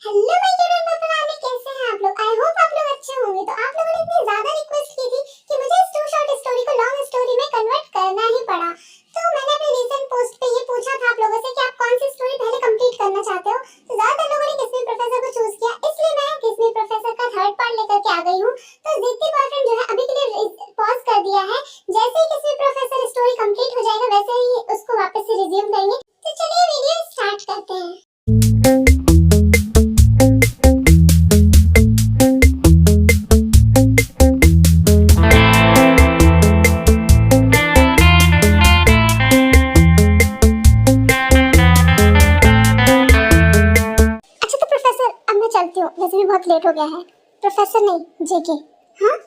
Hello my dear Pappu, कैसे हैं आप लोग? आई होप आप लोग अच्छे होंगे। तो आप लोगों ने इतनी ज्यादा रिक्वेस्ट की थी कि मुझे इस टू शॉर्ट स्टोरी को लॉन्ग स्टोरी में कन्वर्ट करना ही पड़ा। तो मैंने अपने रीसेंट पोस्ट पे ये पूछा था आप लोगों से कि आप कौन सी स्टोरी पहले कंप्लीट करना चाहते हो। तो ज्यादातर लोगों ने किस्मी प्रोफेसर को चूज किया, इसलिए मैं किस्मी प्रोफेसर का थर्ड पार्ट लेकर के आ गई हूँ। तो दीप्ति बॉयफ्रेंड जो है अभी के लिए पॉज कर दिया है। जैसे ही किस्मी प्रोफेसर स्टोरी कंप्लीट हो जाएगा वैसे ही उसको वापस से रिज्यूम करेंगे। तो चलिए वीडियो स्टार्ट करते हैं। वैसे भी बहुत लेट हो गया है। प्रोफेसर नहीं, जेके। हाँ,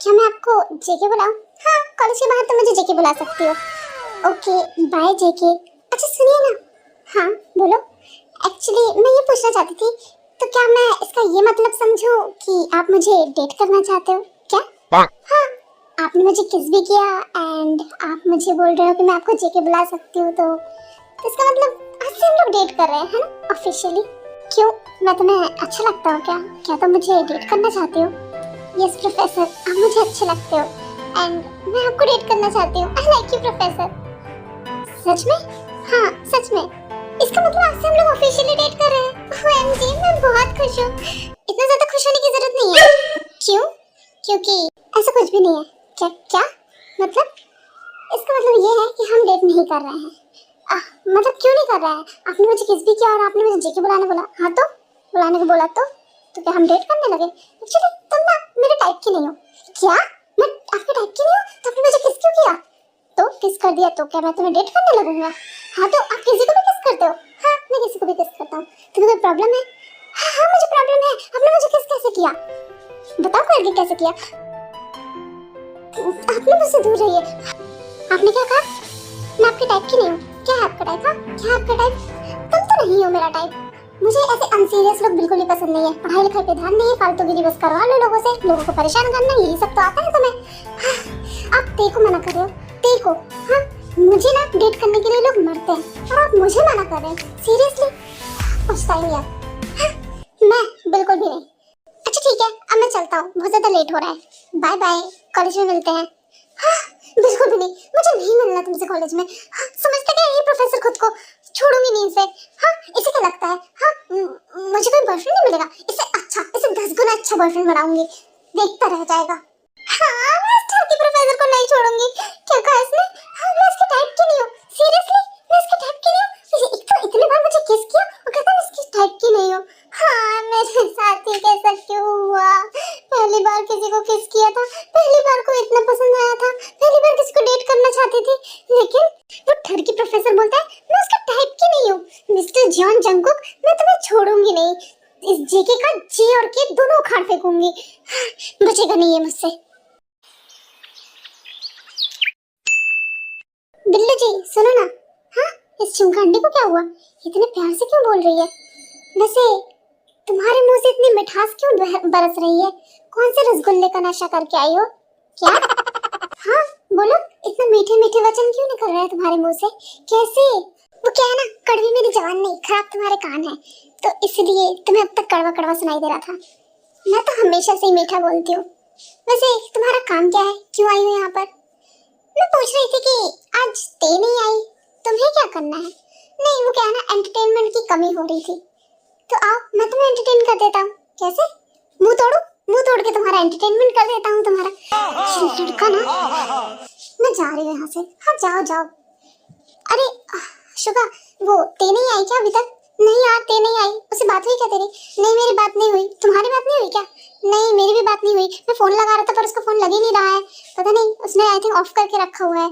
क्या मैं आपको जेके बुलाऊं? हाँ, कॉलेज के बाहर तो मुझे जेके बुला सकती हो। Okay, by JK. अच्छा सुनिए ना। हाँ बोलो। एक्चुअली मैं ये पूछना चाहती थी, तो क्या मैं इसका ये मतलब समझूं कि आप मुझे डेट करना चाहते हो क्या? हाँ, आपने मुझे किस भी किया एंड आप मुझे बोल रहे हो कि मैं आपको जेके बुला सकती हूँ, तो इसका मतलब आज से हम लोग डेट कर रहे हैं, है ना, ऑफिशियली? क्यों, मैं तुम्हें अच्छा लगता हूँ क्या? क्या तुम मुझे डेट करना चाहती हो? यस प्रोफेसर, आप मुझे अच्छे लगते हो एंड मैं आपको डेट करना चाहती हूँ। I like you professor. सच में? हाँ सच में। इसका मतलब आज से हम लोग ऑफिशियली डेट कर रहे हैं। ओएमजी, मैं बहुत खुश हूँ। इतना ज्यादा खुश होने की जरूरत नहीं है। क्यों? क्योंकि ऐसा कुछ भी नहीं है। क्या क्या मतलब? इसका मतलब ये है कि हम डेट नहीं कर रहे हैं। मतलब क्यों नहीं कर रहा है? आपने मुझे किस भी किया और आपने मुझे जेके बुलाने बोला। हाँ तो बुलाने को बोला तो क्या हम डेट करने लगे? एक्चुअली तुम ना मेरे टाइप की नहीं हो। क्या? मैं आपके टाइप की नहीं हूँ तो आपने मुझे किस क्यों किया? तो किस कर दिया तो क्या मैं तुम्हें डेट करने लगूंगा? हाँ तो आप किसी को भी किस करते हो? हाँ, मैं किसी को भी किस करता हूँ। तुम्हें कोई प्रॉब्लम है? हाँ हाँ मुझे प्रॉब्लम है। आपने मुझे किस कैसे किया? बताओ करके कैसे किया? आपने मुझसे दूर रहिए। आपने क्या कहा? मैं आपके टाइप की नहीं हूँ। क्या है आपका टाइप? हाँ, क्या है आपका टाइप? तुम तो नहीं हो मेरा टाइप। मुझे ऐसे अनसीरियस लोग बिल्कुल भी पसंद नहीं है। पढ़ाई लिखाई पे ध्यान नहीं है, फालतूगिरी बस करवा लो लोगों से, लोगों को परेशान करना, यही सब तो आता है तुम्हें। हाँ, आप तेरे को मना कर रहे हो? तेरे को? हाँ, मुझे ना डेट करने के लिए लोग मरते हैं और आप मुझे मना कर रहे हैं? सीरियसली पछताएंगे आप। हाँ, मैं बिल्कुल भी नहीं। अच्छा ठीक है, अब मैं चलता हूँ, बहुत ज्यादा लेट हो रहा है। बाय बाय, कॉलेज में मिलते हैं। हाँ, बिल्कुल भी नहीं, मुझे नहीं मिलना तुमसे कॉलेज में। हाँ, समझते क्या ये प्रोफेसर खुद को? छोड़ूंगी नहीं इसे। हाँ, इसे क्या लगता है? हाँ, मुझे कोई बॉयफ्रेंड नहीं मिलेगा। इसे 10 गुना अच्छा बॉयफ्रेंड बनाऊंगी, देखता रह जाएगा। हाँ, मैं इस टाइप के प्रोफेसर को नहीं छोड़ूंगी। क्या कहा इसने? हाँ, मैं इसके टाइप की नहीं हूँ। सीरियसली, मैं इसके टाइप की नहीं हूँ। एक तो इतने बार मुझे किस किया और कहता मैं इसकी टाइप की नहीं हूँ। हाँ, मेरे साथ ही कैसा क्यों हुआ? पहली बार किसी को किस किया था, पहली बार को इतना पसंद आया था, पहली बार किसी को डेट करना चाहती थी, लेकिन वो ठरकी प्रोफेसर बोलता है मैं उसका टाइप की नहीं हूँ। मिस्टर जॉन जंगकुक, मैं तुम्हें छोड़ूंगी नहीं। इस जेके का जे और के दोनों उखाड़ फेंकूंगी। बचेगा नहीं है मुझसे। बिल्लू जी सुनो ना। हाँ, इस चुमकांडी को क्या हुआ? इतने प्यार से क्यों बोल रही है? वैसे तुम्हारे मुंह से इतनी मिठास क्यों बरस रही है? कौन से रसगुल्ले का नशा करके आई हो? क्या? हाँ बोलो, इतने मीठे मीठे वचन क्यों निकल रहे हैं तुम्हारे मुंह से? कैसे? वो क्या है ना, कड़वी मेरी जबान नहीं, खराब तुम्हारे कान है, तो इसलिए तुम्हें अब तक कड़वा कड़वा सुनाई दे रहा था। मैं तो हमेशा से ही मीठा बोलती हूँ। वैसे तुम्हारा काम क्या है? क्यों आई हो यहाँ पर? मैं पूछ रही थी कि आज ते नहीं आई, तुम्हें क्या करना है? नहीं, वो क्या है ना, एंटरटेनमेंट की कमी हो रही थी, तो आओ मैं तुम्हें एंटरटेन कर देता हूँ। कैसे? मुंह तोड़ो, मुंह तोड़ के तुम्हारा एंटरटेनमेंट कर देता हूँ तुम्हारा। लड़का ना, मैं जा रही हूँ यहाँ से। हाँ जाओ जाओ। अरे शुगा, वो ते नहीं आई क्या अभी तक? नहीं यार, ते नहीं आई। उससे बात हुई क्या तेरी? नहीं मेरी बात नहीं हुई। तुम्हारी बात नहीं हुई क्या? नहीं मेरी भी बात नहीं हुई। मैं फोन लगा रहा था पर उसका फोन लग ही नहीं रहा है, पता नहीं उसने आई थिंक ऑफ करके रखा हुआ है।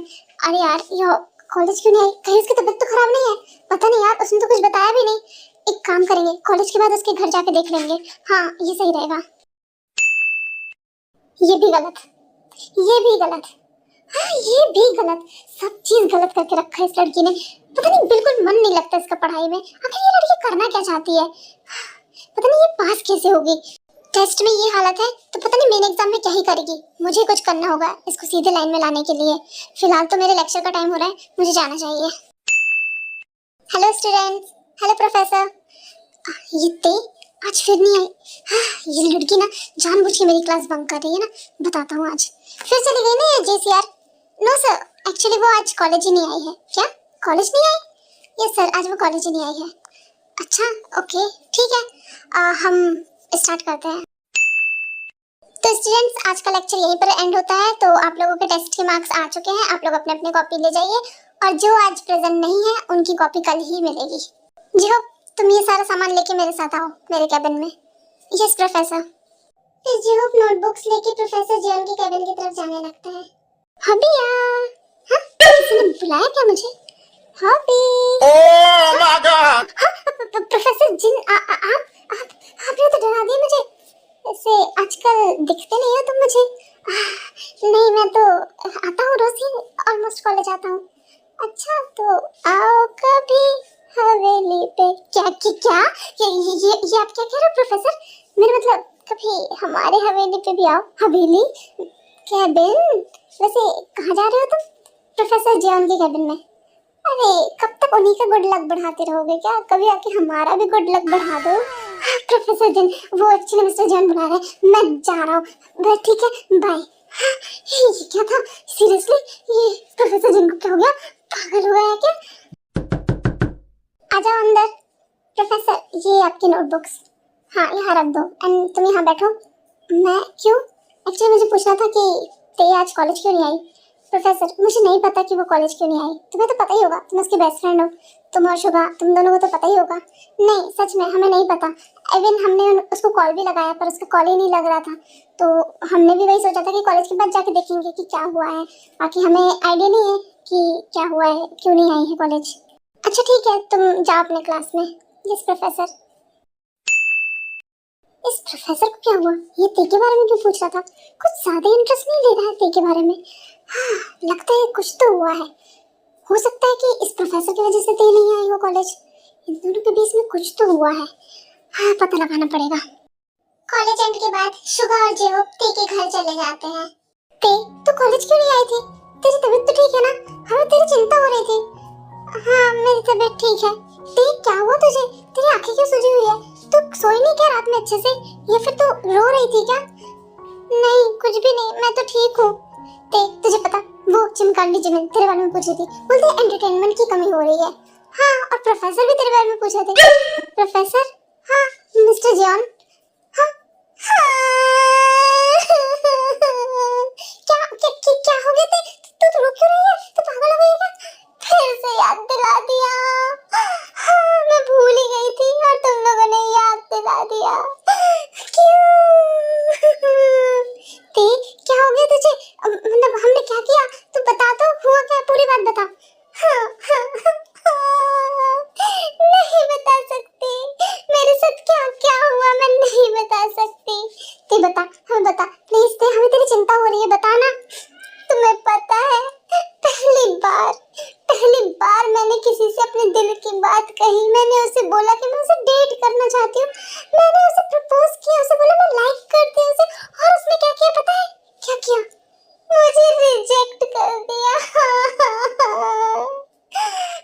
अरे यार ये कॉलेज क्यों नहीं आई? कहीं उसकी तबीयत तो खराब नहीं है? पता नहीं यार, उसने तो कुछ बताया भी नहीं। एक काम करेंगे, कॉलेज के बाद उसके घर जाके देख लेंगे। हाँ ये सही रहेगा। ये भी गलत, ये भी गलत, हाँ ये भी गलत। सब चीज गलत करके रखा है इस लड़की ने। पता नहीं, बिल्कुल मन नहीं लगता इसका पढ़ाई में। आखिर ये लड़की करना क्या चाहती है? पता नहीं ये पास कैसे होगी? टेस्ट में ये हालत है तो पता नहीं मेन एग्जाम में क्या ही करेगी। मुझे कुछ करना होगा इसको सीधे लाइन में लाने के लिए। फिलहाल तो मेरे लेक्चर का टाइम हो रहा है, मुझे जाना चाहिए। Hello students, hello professor. ये ते आज फिर नहीं आई। ये लड़की ना जानबूझ के मेरी क्लास बंक कर रही है ना, बताता हूँ आज। फिर चली गई ना ये JCR। नो सर, एक्चुअली वो आज कॉलेज ही नहीं आई है। क्या कॉलेज नहीं आई? यस सर, आज वो कॉलेज ही नहीं आई है। अच्छा ओके ठीक है, हम स्टार्ट करते हैं। तो स्टूडेंट्स, आज का लेक्चर यहीं पर एंड होता है। तो आप लोगों के टेस्ट के मार्क्स आ चुके हैं, आप लोग अपने अपने कॉपी ले जाइए, और जो आज प्रेजेंट नहीं है उनकी कॉपी कल ही मिलेगी। जी हो, तुम ये सारा सामान लेके मेरे साथ आओ मेरे कैबिन में। Yes professor. फिर जी हो नोटबुक्स लेके प्रोफेसर जियोन के कैबिन की तरफ जाने लगता है। हबिया, हाँ किसी ने बुलाया क्या मुझे? Hubby. Oh my god. Professor Jin, आपने तो डरा दिया मुझे। ऐसे आजकल दिखते नहीं हो तुम मुझे। नहीं, मैं तो आता हूँ रोज ही, ऑलमोस्ट कॉलेज आता हूँ। अच्छा तो आओ कभी हवेली पे। क्या ये आप क्या कह रहे हो प्रोफेसर? मेरा मतलब कभी हमारे हवेली पे भी आओ। हवेली? कैबिन? वैसे कहाँ जा रहे हो तुम? प्रोफेसर जियोन के कैबिन में। अरे कब तक उन्हीं का गुड लक बढ़ाते रहोगे क्या? कभी आके हमारा भी गुड लक बढ़ा दो। प्रोफेसर जिन, वो एक्चुअली मिस्टर जियोन बुला रहे हैं, मैं जा रहा हूँ। बस ठीक है, बाय। ये क्या था सीरियसली? ये प्रोफेसर जिन को क्या हो गया? पागल हो गया है क्या? आ जाओ अंदर। प्रोफेसर, ये आपकी नोटबुक्स। हाँ यहाँ रख दो, एंड तुम यहाँ बैठो। मैं क्यों? एक्चुअली मुझे पूछना था कि ते आज कॉलेज क्यों नहीं आई। प्रोफेसर, मुझे नहीं पता कि वो कॉलेज क्यों नहीं आई। तुम्हें तो पता ही होगा, तुम उसकी बेस्ट फ्रेंड हो। तुम और शुभा, तुम दोनों को तो पता ही होगा। नहीं सच में हमें नहीं पता। इवन हमने उसको कॉल भी लगाया पर उसका कॉल ही नहीं लग रहा था। तो हमने भी वही सोचा था कि कॉलेज के बाद जाके देखेंगे कि क्या हुआ है। बाकी हमें आइडिया नहीं है कि क्या हुआ है, क्यों नहीं आई है कॉलेज। अच्छा ठीक है, तुम जाओ अपने क्लास में। Yes professor. इस प्रोफेसर को क्या हुआ? ये ते के बारे में क्यों पूछ रहा था? कुछ ज्यादा इंटरेस्ट नहीं ले रहा है ते के बारे में। हाँ, लगता है कुछ तो हुआ है। हो सकता है कि इस प्रोफेसर की वजह से ते नहीं आई हो कॉलेज। इन दोनों के बीच में कुछ तो हुआ है। हाँ, पता लगाना पड़ेगा। कॉलेज एंड के बाद शुभा और जेहो ते के घर चले जाते हैं। ते, तू कॉलेज क्यों नहीं आई थी? तेरी तबीयत तो ठीक है ना? हमें तेरी चिंता हो रही थी। हाँ मेरी तबीयत ठीक है। ते, क्या हुआ तुझे? तेरी आंखें क्यों सूजी हुई है? तू सोई नहीं क्या रात में अच्छे से, या फिर तू रो रही थी क्या? नहीं कुछ भी नहीं, मैं तो ठीक हूँ। ते, तुझे पता वो चिमकांडी जिमिन तेरे बारे में पूछ रही थी, बोलते एंटरटेनमेंट की कमी हो रही है। हाँ, और प्रोफेसर भी तेरे बारे में पूछ रहे थे। प्रोफेसर? हाँ मिस्टर जियोन। हाँ क्या हो गया? तू रो क्यों रही है? तू पागल हो गई क्या? फिर से याद दिला दिया। हाँ, मैं भूल ही गई थी और तुम लोगों ने याद दिला दिया। क्यों? ते, क्या हो गया तुझे? मतलब हमने क्या किया? तू बता तो, हुआ क्या? पूरी बात बता। नहीं बता सकती। मेरे साथ क्या क्या हुआ मैं नहीं बता सकती। ते बता, हमें बता प्लीज। ते, हमें तेरी चिंता हो रही है, बता ना। तुम्हें पता है पहली बार मैंने किसी से अपने दिल की बात कही। मैंने उसे बोला कि मैं उसे डेट करना चाहती हूँ। मैंने उसे प्रपोज किया, उसे बोला मैं लाइक करती हूँ उसे, और उसने क्या किया पता है? क्या किया? मुझे रिजेक्ट कर दिया।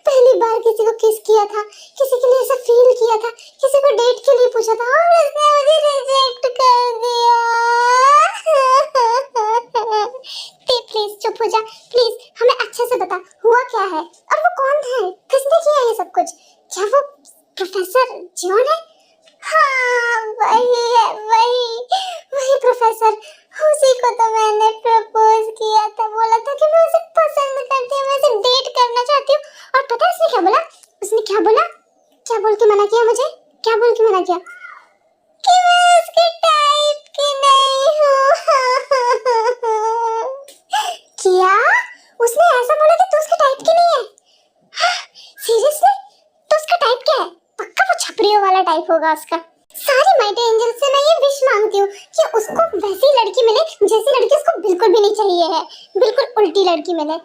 पहली बार किसी को किस किया था, किसी के लिए ऐसा फील किया था, किसी को डेट के लिए पूछा था, और उसने मुझे रिजेक्ट कर दिया। प्लीज चुप हो जा, प्लीज हमें अच्छे से बता हुआ क्या है, और वो कौन है, किसने किया ये सब कुछ? क्या वो प्रोफेसर जियोन है? हाँ वही है, वही प्रोफेसर। उसी को तो मैंने प्रपोज किया था, बोला था कि मैं उसे पसंद करती हूँ, मैं उसे डेट करना चाहती हूँ। और पता है उसने क्या बोला? क्या बोल के मना किया मुझे? क्या बोल के मना किया? कि मैं उसके टाइप की नहीं हूँ। क्या? उसने ऐसा बोला कि तू उसके टाइप की नहीं है? सीरियसली? तो उसका टाइप क्या है? पक्का वो छपरियों वाला टाइप होगा उसका। सारी माइटी एंजल से मैं ये विश मांगती हूँ कि उसको वैसी लड़की मिले जैसी लड़की उसको बिल्कुल भी नहीं चाहिए है, बिल्कुल उल्टी लड़की मिले।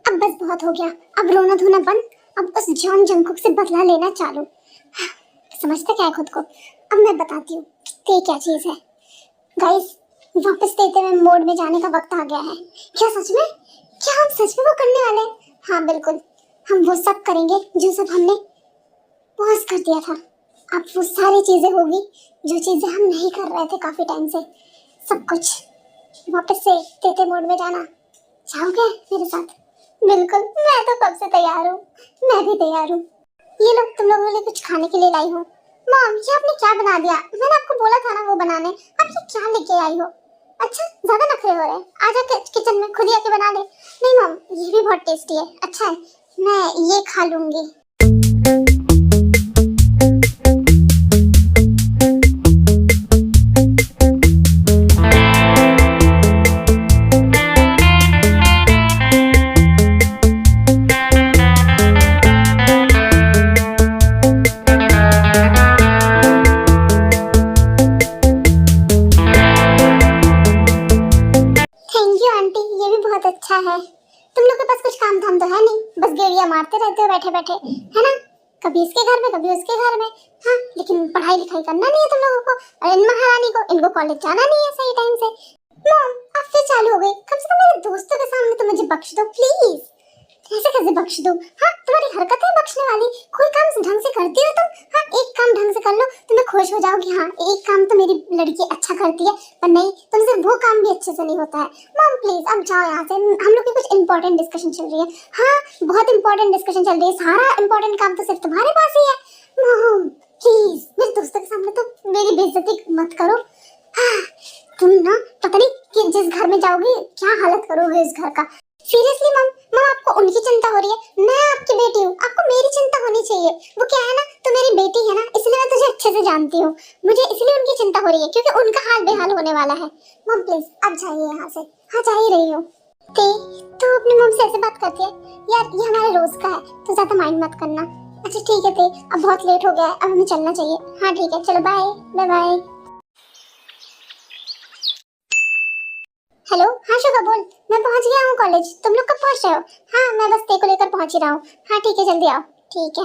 अब बस बहुत हो गया, अब रोना धोना बंद, अब उस जॉन जंगकुक से बदला लेना चालू। समझते क्या है खुद को? अब मैं बताती हूँ ये क्या चीज है। गाइस, वापस देते हुए मोड में जाने का वक्त आ गया है। क्या सच में? क्या हम सच में वो करने वाले हैं? हाँ बिल्कुल, हम वो सब करेंगे जो सब हमने पॉज कर दिया था। अब वो सारी चीजें होगी जो चीजें हम नहीं कर रहे थे काफी टाइम से, सब कुछ वापस से तेते मोड में जाना। जाओगे मेरे साथ? बिल्कुल, मैं तो कब से तैयार हूँ। मैं भी तैयार हूँ। ये लो, तुम लोगों के लिए कुछ खाने के लिए लाई हूँ। मॉम, ये आपने क्या बना दिया? मैंने आपको बोला था ना वो बनाने, आप ये क्या लेके आई हो? अच्छा, ज्यादा नखरे हो रहे हैं, आजा किचन में खुद ही आके बना ले। नहीं मॉम, ये भी बहुत टेस्टी है। अच्छा है, मैं ये खा लूंगी। अच्छा है, तुम लोग के पास कुछ काम धाम तो है नहीं, बस गेड़िया मारते रहते हो बैठे बैठे, है ना? कभी इसके घर में कभी उसके घर में। हाँ, लेकिन पढ़ाई लिखाई करना नहीं है तुम लोगों को, और इन महारानी को, इनको कॉलेज जाना नहीं है सही टाइम से। मॉम, अब फिर चालू हो गई। कम से कम मेरे दोस्तों के सामने तो मुझे बख्श दो प्लीज। कैसे कैसे बख्श दूं? हाँ, तुम्हारी हरकत है बख्शने वाली। कोई काम ढंग से करती हो तुम? हाँ, एक काम ढंग से कर लो तो मैं खुश हो जाऊंगी। हाँ, एक काम तो मेरी लड़की अच्छा करती है, पर नहीं, तुमसे वो काम भी अच्छे से नहीं होता है। मॉम प्लीज, अब जाओ यहाँ से, हम लोग की कुछ इंपॉर्टेंट डिस्कशन चल रही है। हाँ, बहुत इंपॉर्टेंट डिस्कशन चल रही है, सारा इंपॉर्टेंट काम तो सिर्फ तुम्हारे पास ही है। मॉम प्लीज, मेरे दोस्तों के सामने तो मेरी बेइज्जती मत करो। हाँ, तुम ना पता नहीं कि जिस घर में जाओगी क्या हालत करोगे इस घर का। सीरियसली मम, आपको उनकी चिंता हो रही है, मैं आपकी बेटी हूँ, आपको मेरी चिंता होनी चाहिए। वो क्या है ना, तो मेरी बेटी है ना, इसलिए मैं तुझे अच्छे से जानती हूँ, मुझे इसलिए उनकी चिंता हो रही है क्योंकि उनका हाल बेहाल होने वाला है। मम प्लीज, अब जाइए यहाँ से। हाँ, जा ही रही हूँ। तू अपनी मम से ऐसे बात करती है यार, ये हमारे रोज का है, तो ज्यादा माइंड मत करना। अच्छा ठीक है ते, अब बहुत लेट हो गया है, अब हमें चलना चाहिए। हाँ ठीक है, चलो बाय बाय बाय। हेलो, हाँ शुभा बोल, मैं पहुंच गया हूँ कॉलेज। तुम लोग कब पहुंच रहे हो? हाँ, मैं बस तेरे को लेकर पहुंच ही रहा हूँ। हाँ ठीक है, जल्दी आओ। ठीक है।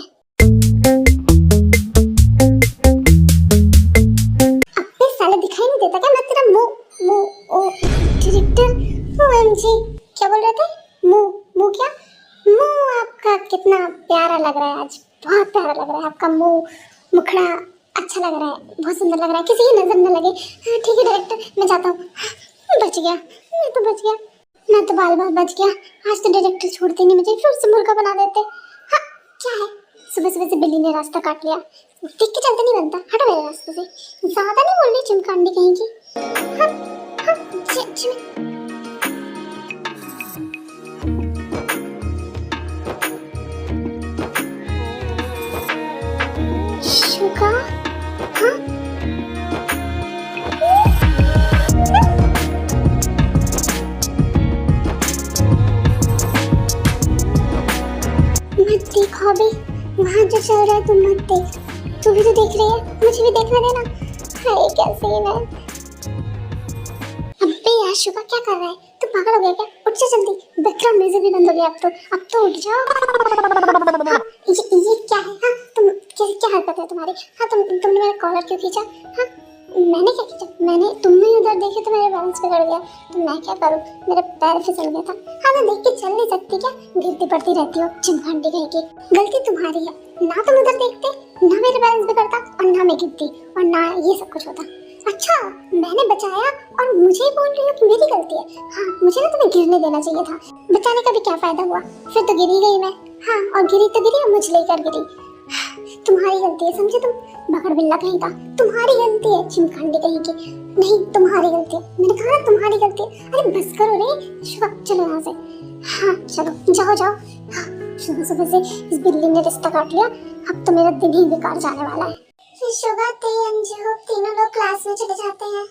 अब साले दिखाई नहीं देता क्या मैं तेरा मुंह मुंह ओ डायरेक्टर ओएमजी क्या बोल रहे थे? मुंह क्या? मुंह आपका कितना प्यारा लग रहा है आज, बहुत प्यारा लग रहा है आपका मुंह, मुखड़ा अच्छा लग रहा है, बहुत सुंदर लग रहा है, किसी की नजर न लगे। हाँ ठीक है डायरेक्टर, मैं जाता हूँ। बच गया, मैं तो बच गया, मैं तो बाल बाल बच गया। आज तो डायरेक्टर छोड़ते नहीं मुझे, फिर से मुर्गा बना देते। हाँ, क्या है, सुबह सुबह से बिल्ली ने रास्ता काट लिया, देख के चलते नहीं बनता, हटो मेरे रास्ते से, ज्यादा नहीं बोल रही चिमकांडी कहीं की। हाँ, हाँ, शुगा, हाँ देखो अभी वहाँ जो चल रहा है, तुम मत देख, तू भी तो देख रही है, मुझे भी देखने देना। हाय क्या सीन है। अबे यार शुभा, क्या कर रहा है तू? पागल हो गया क्या? उठ जा जल्दी, बैकग्राउंड म्यूजिक भी बंद हो गया अब तो उठ जाओ। हाँ, ये क्या है? हाँ, तुम क्या हरकत है तुम्हारी? हाँ, तुमने मेरा कॉलर क्यों खींचा? हाँ, मैंने क्या किया? तुम ही उधर देखे तो मेरा बैलेंस बिगड़ गया, तो मैं क्या करूं, मेरा पैर फिसल गया था। हाँ, मैं देख के चल नहीं सकती क्या? गिरती पड़ती रहती हो चिमकांडी कहीं की। गलती तुम्हारी है ना, तुम उधर देखते ना मेरा बैलेंस बिगड़ता, और ना मैं गिरती, और ना ये सब कुछ होता। अच्छा, मैंने बचाया और मुझे ही बोल रही हो कि मेरी गलती है? हाँ, मुझे ना तुम्हें गिरने देना चाहिए था, बचाने का भी क्या फायदा हुआ, फिर तो गिरी गई मैं। हाँ, और गिरी तो गिरी और मुझ लेकर गिरी। तुम्हारी गलती है, समझे तुम? बकड़ बिल्ला कहीं का, तुम्हारी गलती है चिमकांडी कहीं की। नहीं, तुम्हारी गलती है, मैंने कहा ना तुम्हारी गलती है। अरे बस करो रे शुभा, चलो यहाँ से। हाँ चलो, जाओ जाओ। हाँ, सुबह सुबह से इस बिल्ली ने रिश्ता काट लिया, अब तो मेरा दिन ही बेकार जाने वाला है। फिर शुभा, अंजू तीनों लोग क्लास में चले जाते हैं।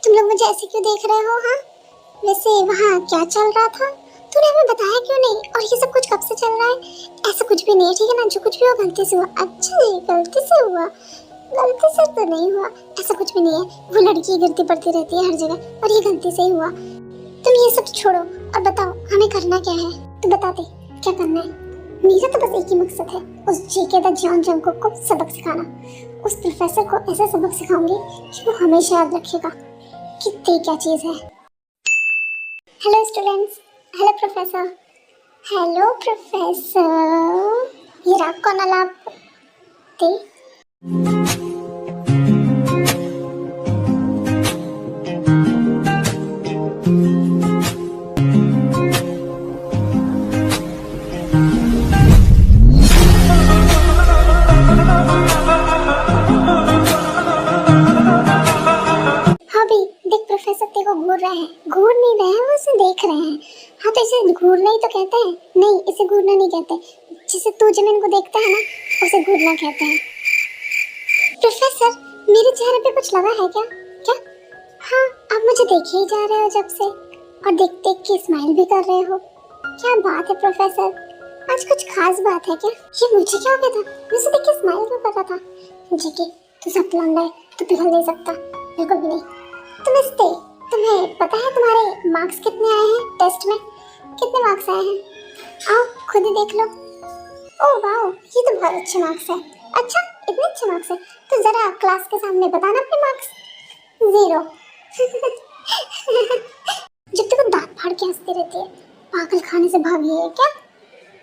तुम लोग मुझे ऐसे क्यों देख रहे हो? हाँ, वैसे वहाँ क्या चल रहा था? तूने हमें बताया क्यों नहीं? और ये सब कुछ कब से चल रहा है? ऐसा कुछ भी नहीं है, ठीक है ना? जो कुछ भी हुआ गलती से हुआ। अच्छा, ये गलती से हुआ? गलती से तो नहीं हुआ, ऐसा कुछ भी नहीं है। वो लड़की गिरती पड़ती रहती है हर जगह, और ये गलती से ही हुआ। तुम ये सब छोड़ो और बताओ हमें करना क्या है? तो बता दे क्या करना है। मेरा तो बस एक ही मकसद है, उस जीके द जॉन जंगकुक को सबक सिखाना। उस प्रोफेसर को ऐसा सबक सिखाऊंगी कि वो हमेशा याद रखेगा कि ते क्या चीज है। Hello students, hello professor, hello professor. ये रहा कौन अलाप थे। हाँ भी देख, प्रोफेसर तेरे को घूर रहे हैं, घूर नहीं रहे हैं, वो उसे देख रहे हैं। हाँ तो इसे घूरना ही तो कहते हैं। नहीं, इसे घूरना नहीं कहते। जिसे तू जमीन को देखता है ना, उसे घूरना कहते हैं। प्रोफेसर, मेरे चेहरे पे कुछ लगा है क्या? क्या? हाँ, आप मुझे देखे ही जा रहे हो जब से, और देख देख के स्माइल भी कर रहे हो। क्या बात है प्रोफेसर, आज कुछ खास बात है क्या? ये मुझे क्या हो गया था? मुझे देख के स्माइल क्यों कर रहा था? जेके, तू सब लौंडा है, तू पिघल नहीं सकता, बिल्कुल भी नहीं। नमस्ते, तुम्हें पता है तुम्हारे मार्क्स कितने आए हैं टेस्ट में? कितने मार्क्स आए हैं? आओ खुद ही देख लो। ओह वाओ, ये तो बहुत अच्छे मार्क्स है। अच्छा, इतने अच्छे मार्क्स है तो जरा क्लास के सामने बताना अपने मार्क्स। 0। जब तक दांत फाड़ के हंसती रहती है, पागल खाने से भागी है क्या?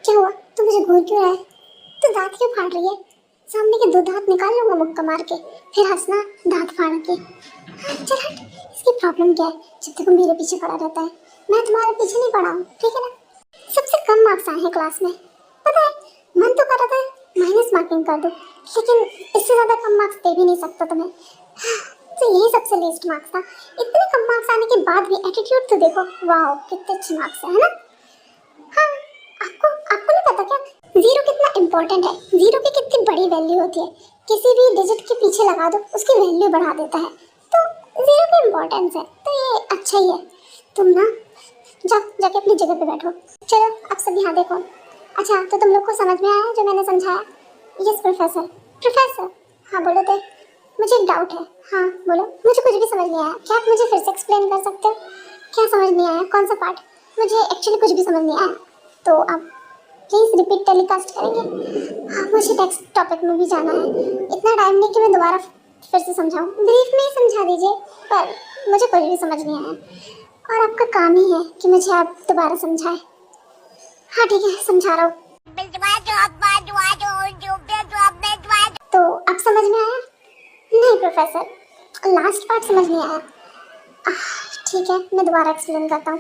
क्या हुआ, तू मुझे घूर क्यों रहा है? तू दांत क्यों फाड़ रही है? सामने के 2 दांत निकाल लूंगा मुक्का मार के, फिर हंसना दांत फाड़ के। चल हट, इसकी प्रॉब्लम क्या है? जब तक वो मेरे पीछे पड़ा रहता है, मैं तुम्हारे पीछे नहीं पड़ा हूँ, ठीक है ना? सबसे कम मार्क्स आए हैं क्लास में, पता है। मन तो कर रहा था माइनस मार्किंग कर दूं, लेकिन इससे ज्यादा कम मार्क्स दे भी नहीं सकता तुम्हें। तो यही सबसे लीस्ट मार्क्स था। इतने कम मार्क्स आने के बाद भी एटीट्यूड तो देखो, वाह कितने अच्छे मार्क्स है ना? हाँ, आपको आपको नहीं पता क्या 0 कितना इम्पोर्टेंट है? 0 की कितनी बड़ी वैल्यू होती है। किसी भी डिजिट के पीछे लगा दो, उसकी वैल्यू बढ़ा देता है। तो 0 की इम्पोर्टेंस है, तो ये अच्छा ही है। तुम ना जाके अपनी जगह पे बैठो। चलो अब सब यहाँ देखो। अच्छा, तो तुम लोग को समझ में आया जो मैंने समझाया? Yes professor. प्रोफेसर, हाँ बोलो दे, मुझे एक डाउट है। हाँ बोलो। मुझे कुछ भी समझ नहीं आया, क्या आप मुझे फिर से एक्सप्लेन कर सकते हो? क्या समझ नहीं आया, कौन सा पार्ट? मुझे एक्चुअली कुछ भी समझ नहीं आया, तो आप प्लीज़ रिपीट टेलीकास्ट करेंगे? हाँ, मुझे नेक्स्ट टॉपिक में भी जाना है। इतना टाइम नहीं कि मैं दोबारा फिर से समझाऊँ, ब्रीफ में ही समझा दीजिए, पर मुझे कुछ भी समझ नहीं आया, और आपका काम ही है कि मुझे आप दोबारा समझाएं। हाँ ठीक है, समझा रहा हूँ। तो अब समझ में आया? नहीं प्रोफेसर, लास्ट पार्ट समझ नहीं आया। ठीक है, मैं दोबारा एक्सप्लेन करता हूँ।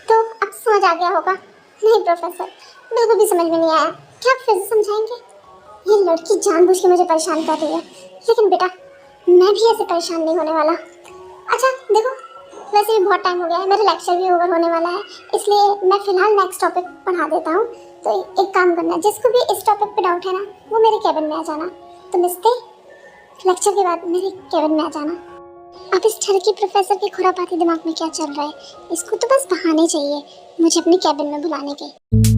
तो अब समझ आ गया होगा? नहीं प्रोफेसर, बिल्कुल भी समझ में नहीं आया। क्या आप फिर से समझाएंगे? ये लड़की जानबूझ के मुझे परेशान कर रही है, लेकिन बेटा मैं भी ऐसे परेशान नहीं होने वाला। अच्छा देखो, वैसे भी बहुत टाइम हो गया है, मेरा लेक्चर भी ओवर होने वाला है, इसलिए मैं फिलहाल नेक्स्ट टॉपिक पढ़ा देता हूँ। तो एक काम करना, जिसको भी इस टॉपिक पे डाउट है ना, वो मेरे कैबिन में आ जाना। तो मिस्ते, लेक्चर के बाद मेरे कैबिन में आ जाना। अब इस ठरकी प्रोफेसर के खुरापाती दिमाग में क्या चल रहा है? इसको तो बस बहाने चाहिए मुझे अपने कैबिन में बुलाने के।